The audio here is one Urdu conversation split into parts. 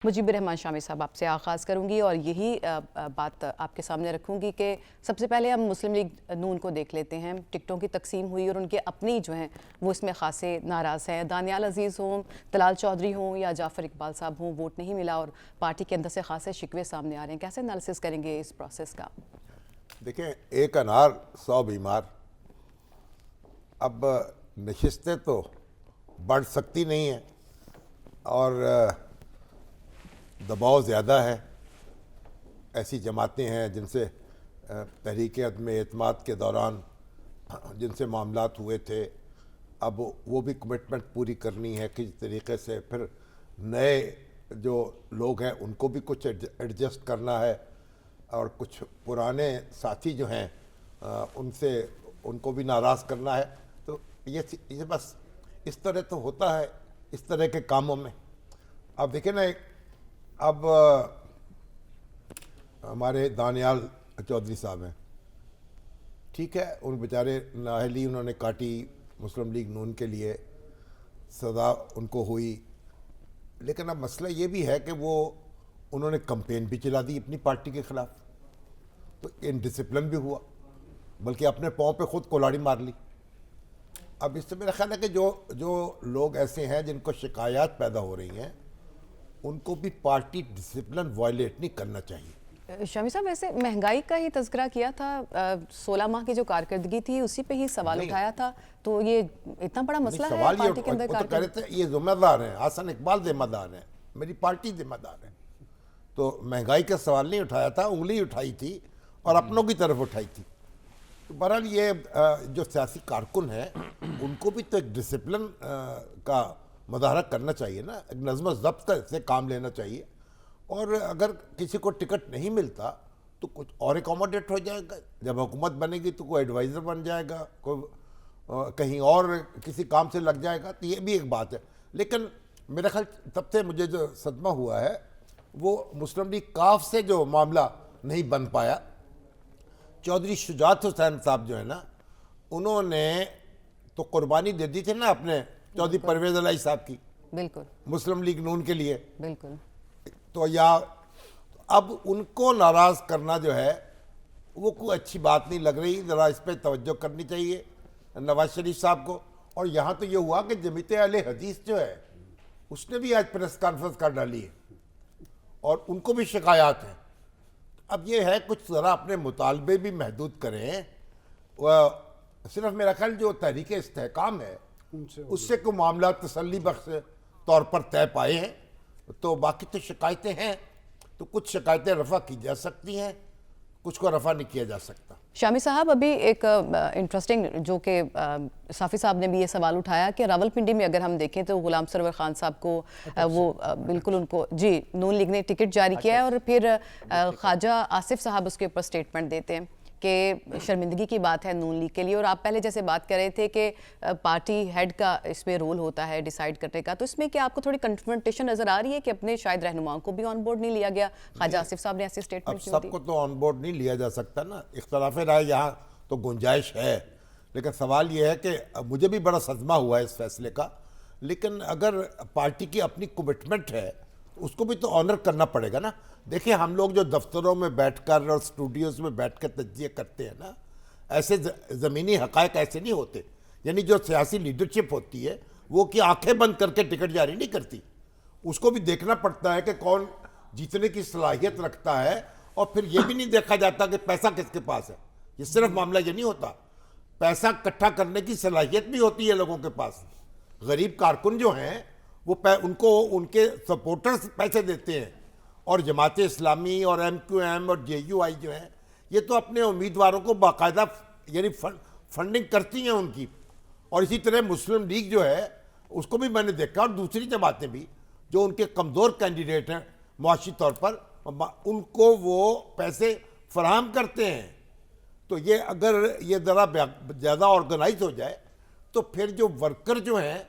مجیب الرحمان شامی صاحب، آپ سے آغاز کروں گی اور یہی بات آپ کے سامنے رکھوں گی کہ سب سے پہلے ہم مسلم لیگ نون کو دیکھ لیتے ہیں۔ ٹکٹوں کی تقسیم ہوئی اور ان کے اپنی جو ہیں وہ اس میں خاصے ناراض ہیں۔ دانیال عزیز ہوں، طلال چودھری ہوں یا جعفر اقبال صاحب ہوں، ووٹ نہیں ملا اور پارٹی کے اندر سے خاصے شکوے سامنے آ رہے ہیں۔ کیسے انالیسس کریں گے اس پروسیس کا؟ دیکھیں، ایک انار 100 بیمار۔ اب نشستیں تو بڑھ سکتی نہیں ہیں اور دباؤ زیادہ ہے۔ ایسی جماعتیں ہیں جن سے تحریک عدم اعتماد کے دوران جن سے معاملات ہوئے تھے، اب وہ بھی کمٹمنٹ پوری کرنی ہے کسی طریقے سے، پھر نئے جو لوگ ہیں ان کو بھی کچھ ایڈجسٹ کرنا ہے، اور کچھ پرانے ساتھی جو ہیں ان کو بھی ناراض کرنا ہے۔ تو یہ بس اس طرح تو ہوتا ہے اس طرح کے کاموں میں۔ اب دیکھیں نا، اب ہمارے دانیال چودھری صاحب ہیں، ٹھیک ہے، ان بیچارے نااہلی انہوں نے کاٹی مسلم لیگ نون کے لیے، سزا ان کو ہوئی، لیکن اب مسئلہ یہ بھی ہے کہ انہوں نے کمپین بھی چلا دی اپنی پارٹی کے خلاف، تو انڈسپلن بھی ہوا، بلکہ اپنے پاؤں پہ خود کلاڑی مار لی۔ اب اس سے میرا خیال ہے کہ جو لوگ ایسے ہیں جن کو شکایات پیدا ہو رہی ہیں، ان کو بھی پارٹی ڈسپلن وائلیٹ نہیں کرنا چاہیے۔ شامی صاحب، ویسے مہنگائی کا ہی تذکرہ کیا تھا، 16 ماہ کی جو کارکردگی تھی اسی پہ ہی سوال اٹھایا تھا، تو یہ اتنا بڑا مسئلہ ہے پارٹی کے اندر وہ تو کہہ رہے تھے یہ ذمہ دار ہیں، حسن اقبال ذمہ دار ہیں، میری پارٹی ذمہ دار ہے، تو مہنگائی کا سوال نہیں اٹھایا تھا، انگلی اٹھائی تھی اور اپنوں کی طرف اٹھائی تھی۔ بہرحال یہ جو سیاسی کارکن ہیں ان کو بھی تو ایک ڈسپلن کا مظاہرہ کرنا چاہیے نا، ایک نظم و ضبط سے کام لینا چاہیے، اور اگر کسی کو ٹکٹ نہیں ملتا تو کچھ اور اکوموڈیٹ ہو جائے گا، جب حکومت بنے گی تو کوئی ایڈوائزر بن جائے گا، کوئی کہیں اور کسی کام سے لگ جائے گا، تو یہ بھی ایک بات ہے۔ لیکن میرا خیال تب سے مجھے جو صدمہ ہوا ہے وہ مسلم لیگ کاف سے جو معاملہ نہیں بن پایا۔ چودھری شجاعت حسین صاحب جو ہے نا، انہوں نے تو قربانی دے دی تھی نا اپنے چودھری پرویز الہی صاحب کی، بالکل مسلم لیگ نون کے لیے، بالکل، تو اب ان کو ناراض کرنا جو ہے وہ کوئی اچھی بات نہیں لگ رہی۔ ذرا اس پہ توجہ کرنی چاہیے نواز شریف صاحب کو۔ اور یہاں تو یہ ہوا کہ جمیعت اہل حدیث جو ہے اس نے بھی آج پریس کانفرنس کر ڈالی ہے اور ان کو بھی شکایات ہیں۔ اب یہ ہے کچھ ذرا اپنے مطالبے بھی محدود کریں، صرف میرا خیال جو تحریک استحکام ہے اس سے کوئی معاملات تسلی بخش طور پر طے پائے ہیں، تو باقی تو شکایتیں ہیں، تو کچھ شکایتیں رفع کی جا سکتی ہیں، کچھ کو رفع نہیں کیا جا سکتا۔ شامی صاحب، ابھی ایک انٹرسٹنگ جو کہ صافی صاحب نے بھی یہ سوال اٹھایا کہ راولپنڈی میں اگر ہم دیکھیں تو غلام سرور خان صاحب کو وہ بالکل ان کو نون لیگ نے ٹکٹ جاری کیا ہے، اور پھر خواجہ آصف صاحب اس کے اوپر سٹیٹمنٹ دیتے ہیں کہ شرمندگی کی بات ہے نون لیگ کے لیے، اور آپ پہلے جیسے بات کر رہے تھے کہ پارٹی ہیڈ کا اس میں رول ہوتا ہے ڈیسائیڈ کرنے کا، تو اس میں کیا آپ کو تھوڑی کنفرنٹیشن نظر آ رہی ہے کہ اپنے شاید رہنماؤں کو بھی آن بورڈ نہیں لیا گیا؟ خواجہ آصف صاحب نے ایسی سٹیٹمنٹ کیوں دی؟ اب سب کو تو آن بورڈ نہیں لیا جا سکتا نا، اختلاف رائے یہاں تو گنجائش ہے، لیکن سوال یہ ہے کہ مجھے بھی بڑا صدمہ ہوا ہے اس فیصلے کا، لیکن اگر پارٹی کی اپنی کمٹمنٹ ہے اس کو بھی تو آنر کرنا پڑے گا نا۔ دیکھیں، ہم لوگ جو دفتروں میں بیٹھ کر اور اسٹوڈیوز میں بیٹھ کر تجزیہ کرتے ہیں نا، ایسے زمینی حقائق ایسے نہیں ہوتے، یعنی جو سیاسی لیڈرشپ ہوتی ہے وہ کہ آنکھیں بند کر کے ٹکٹ جاری نہیں کرتی، اس کو بھی دیکھنا پڑتا ہے کہ کون جیتنے کی صلاحیت رکھتا ہے، اور پھر یہ بھی نہیں دیکھا جاتا کہ پیسہ کس کے پاس ہے۔ یہ صرف معاملہ یہ نہیں ہوتا، پیسہ اکٹھا کرنے کی صلاحیت بھی ہوتی ہے لوگوں کے پاس۔ غریب کارکن جو ہیں وہ ان کو ان کے سپورٹرز پیسے دیتے ہیں، اور جماعت اسلامی اور ایم کیو ایم اور جے یو آئی جو ہیں یہ تو اپنے امیدواروں کو باقاعدہ یعنی فنڈنگ کرتی ہیں ان کی، اور اسی طرح مسلم لیگ جو ہے اس کو بھی میں نے دیکھا، اور دوسری جماعتیں بھی جو ان کے کمزور کینڈیڈیٹ ہیں معاشی طور پر، ان کو وہ پیسے فراہم کرتے ہیں۔ تو یہ اگر یہ ذرا زیادہ آرگنائز ہو جائے تو پھر جو ورکر جو ہیں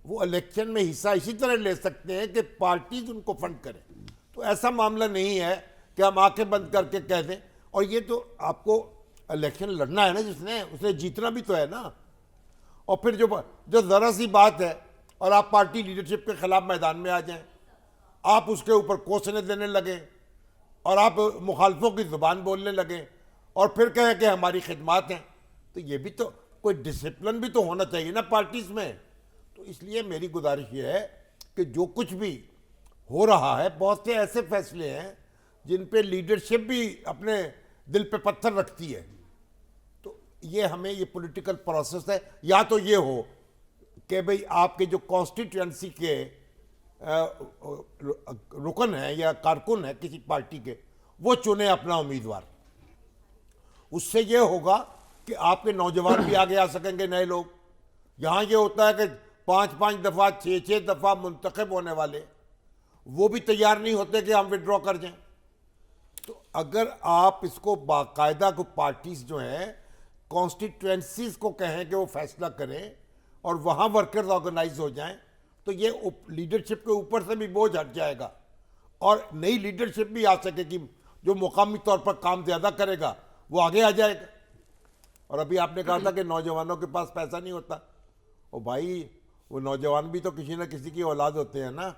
وہ الیکشن میں حصہ اسی طرح لے سکتے ہیں کہ پارٹیز ان کو فنڈ کریں۔ تو ایسا معاملہ نہیں ہے کہ ہم آنکھیں بند کر کے کہہ دیں، اور یہ تو آپ کو الیکشن لڑنا ہے نا، اس نے جیتنا بھی تو ہے نا، اور پھر جو ذرا سی بات ہے اور آپ پارٹی لیڈرشپ کے خلاف میدان میں آ جائیں، آپ اس کے اوپر کوسنے دینے لگے اور آپ مخالفوں کی زبان بولنے لگے اور پھر کہیں کہ ہماری خدمات ہیں. تو یہ بھی تو کوئی ڈسپلن بھی تو ہونا چاہیے نا پارٹیز میں. تو اس لیے میری گزارش یہ ہے کہ جو کچھ بھی ہو رہا ہے بہت سے ایسے فیصلے ہیں جن پہ لیڈرشپ بھی اپنے دل پہ پتھر رکھتی ہے. تو یہ ہمیں یہ پولیٹیکل پروسیس ہے. یا تو یہ ہو کہ بھئی آپ کے جو کانسٹیٹوئنسی کے رکن ہیں یا کارکن ہیں کسی پارٹی کے وہ چنیں اپنا امیدوار. اس سے یہ ہوگا کہ آپ کے نوجوان بھی آگے آ سکیں گے نئے لوگ. یہاں یہ ہوتا ہے کہ 5 دفعہ 6 دفعہ منتخب ہونے والے وہ بھی تیار نہیں ہوتے کہ ہم وڈرا کر جائیں. تو اگر آپ اس کو باقاعدہ کو پارٹیز جو ہیں کانسٹیٹوئنسیز کو کہیں کہ وہ فیصلہ کریں اور وہاں ورکرز آرگنائز ہو جائیں تو یہ لیڈرشپ کے اوپر سے بھی بوجھ ہٹ جائے گا اور نئی لیڈرشپ بھی آ سکے گی جو مقامی طور پر کام زیادہ کرے گا وہ آگے آ جائے گا. اور ابھی آپ نے کہا تھا کہ نوجوانوں کے پاس پیسہ نہیں ہوتا. او بھائی وہ نوجوان بھی تو کسی نہ کسی کی اولاد ہوتے ہیں نا.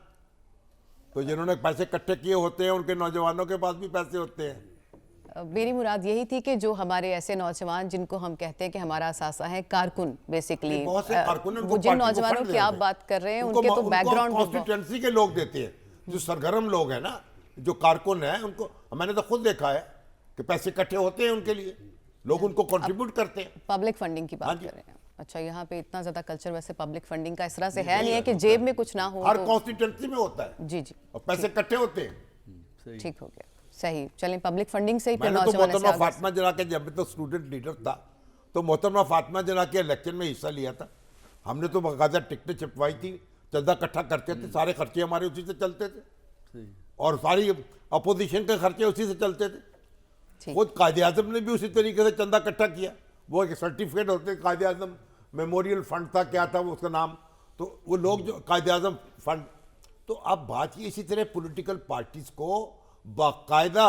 تو جنہوں نے پیسے اکٹھے کیے ہوتے ہیں ان کے نوجوانوں کے پاس بھی پیسے ہوتے ہیں. میری مراد یہی تھی کہ جو ہمارے ایسے نوجوان جن کو ہم کہتے ہیں کہ ہمارا اثاثہ ہے کارکن بیسیکلی بہت سے کارکن وہ جن نوجوانوں کی آپ بات کر رہے ہیں ان کے تو بیک گراؤنڈ کانسٹیٹوئنسی کے لوگ دیتے ہیں جو سرگرم لوگ ہیں نا جو کارکن ہیں ان کو میں نے تو خود دیکھا ہے کہ پیسے اکٹھے ہوتے ہیں ان کے لیے لوگ ان کو کنٹریبیوٹ کرتے ہیں. پبلک فنڈنگ کی بات کر رہے ہیں. اچھا یہاں پہ اتنا زیادہ کلچر ویسے پبلک فنڈنگ کا اس طرح سے ہے نہیں ہے کہ جیب میں کچھ نہ ہو. ہر کانسٹیٹوئنسی میں ہوتا ہے جی جی اور پیسے اکٹھے ہوتے ہیں. ٹھیک ہو گیا صحیح. چلیں پبلک فنڈنگ سے ہی میں پھر نے تو نوجوان محترمہ فاطمہ جناح کے جب تو اسٹوڈنٹ لیڈر تھا تو محترمہ فاطمہ جناح کے الیکشن میں حصہ لیا تھا. ہم نے تو باقاعدہ ٹکٹیں چھپوائی تھی چندہ اکٹھا کرتے تھے. سارے خرچے ہمارے اسی سے چلتے تھے اور ساری اپوزیشن کے خرچے اسی سے چلتے تھے. خود قائد اعظم نے بھی اسی طریقے سے چندہ اکٹھا کیا. وہ ایک سرٹیفکیٹ ہوتے قائد اعظم میموریل فنڈ تھا کیا تھا وہ اس کا نام. تو وہ لوگ جو قائد اعظم فنڈ. تو اب بات یہ اسی طرح پولیٹیکل پارٹیز کو باقاعدہ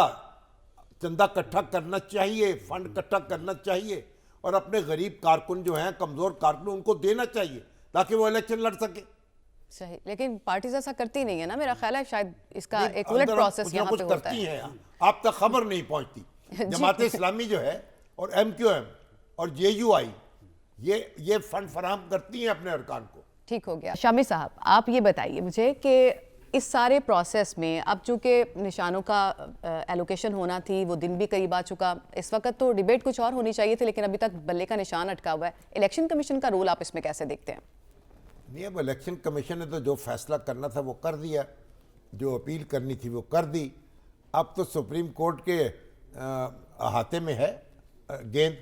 چندہ اکٹھا کرنا چاہیے فنڈ اکٹھا کرنا چاہیے اور اپنے غریب کارکن جو ہیں کمزور کارکن ان کو دینا چاہیے تاکہ وہ الیکشن لڑ سکے. صحیح. لیکن پارٹیز ایسا کرتی نہیں ہے نا. میرا خیال ہے شاید اس کا ایک الٹ پروسیس یہاں پہ ہوتا ہے. آپ تک خبر نہیں پہنچتی. جماعت اسلامی جو ہے اور ایم کیو ایم اور جے یو آئی یہ فنڈ فراہم کرتی ہیں اپنے ارکان کو. ٹھیک ہو گیا. شامی صاحب آپ یہ بتائیے مجھے کہ اس سارے پروسیس میں اب چونکہ نشانوں کا ایلوکیشن ہونا تھی وہ دن بھی قریب آ چکا. اس وقت تو ڈیبیٹ کچھ اور ہونی چاہیے تھی لیکن ابھی تک بلے کا نشان اٹکا ہوا ہے. الیکشن کمیشن کا رول آپ اس میں کیسے دیکھتے ہیں؟ نہیں اب الیکشن کمیشن نے تو جو فیصلہ کرنا تھا وہ کر دیا. جو اپیل کرنی تھی وہ کر دی. اب تو سپریم کورٹ کے احاطے میں ہے گیند.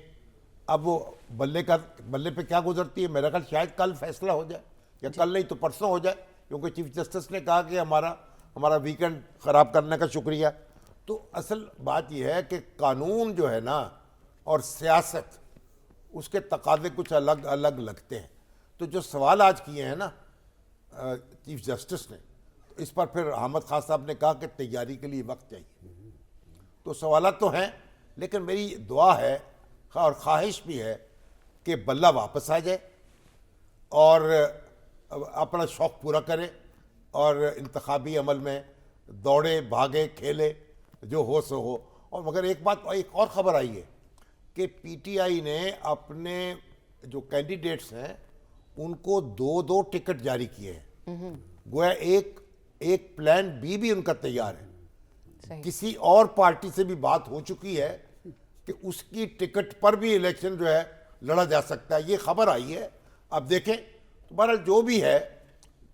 اب وہ بلے پہ کیا گزرتی ہے میرا خیال شاید کل فیصلہ ہو جائے یا کل نہیں تو پرسوں ہو جائے کیونکہ چیف جسٹس نے کہا کہ ہمارا ویکنڈ خراب کرنے کا شکریہ. تو اصل بات یہ ہے کہ قانون جو ہے نا اور سیاست اس کے تقاضے کچھ الگ الگ لگتے ہیں. تو جو سوال آج کیے ہیں نا چیف جسٹس نے اس پر پھر احمد خان صاحب نے کہا کہ تیاری کے لیے وقت چاہیے. تو سوالات تو ہیں لیکن میری دعا ہے اور خواہش بھی ہے کہ بلہ واپس آ جائے اور اپنا شوق پورا کرے اور انتخابی عمل میں دوڑے بھاگے کھیلے جو ہو سو ہو. اور مگر ایک اور خبر آئی ہے کہ پی ٹی آئی نے اپنے جو کینڈیڈیٹس ہیں ان کو 2 ٹکٹ جاری کیے ہیں. گویا ایک پلان بی بھی ان کا تیار ہے. کسی اور پارٹی سے بھی بات ہو چکی ہے کہ اس کی ٹکٹ پر بھی الیکشن جو ہے لڑا جا سکتا ہے. یہ خبر آئی ہے. اب دیکھیں بہرحال جو بھی ہے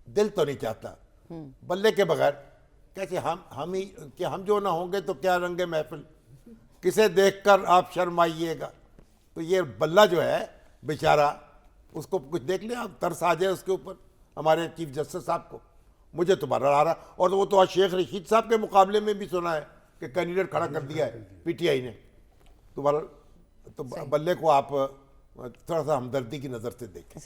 دل تو نہیں چاہتا بلے کے بغیر کیسے ہم جو نہ ہوں گے تو کیا رنگ محفل کسے دیکھ کر آپ شرمائیے گا. تو یہ بلہ جو ہے بیچارہ اس کو کچھ دیکھ لیں آپ ترس آ جائے اس کے اوپر ہمارے چیف جسٹس صاحب کو. مجھے تو بہرحال آ رہا اور وہ تو شیخ رشید صاحب کے مقابلے میں بھی سنا ہے کہ کینڈیڈیٹ کھڑا کر دیا ہے پی ٹی آئی نے. تو بلے کو آپ تھوڑا سا ہمدردی کی نظر سے دیکھیں.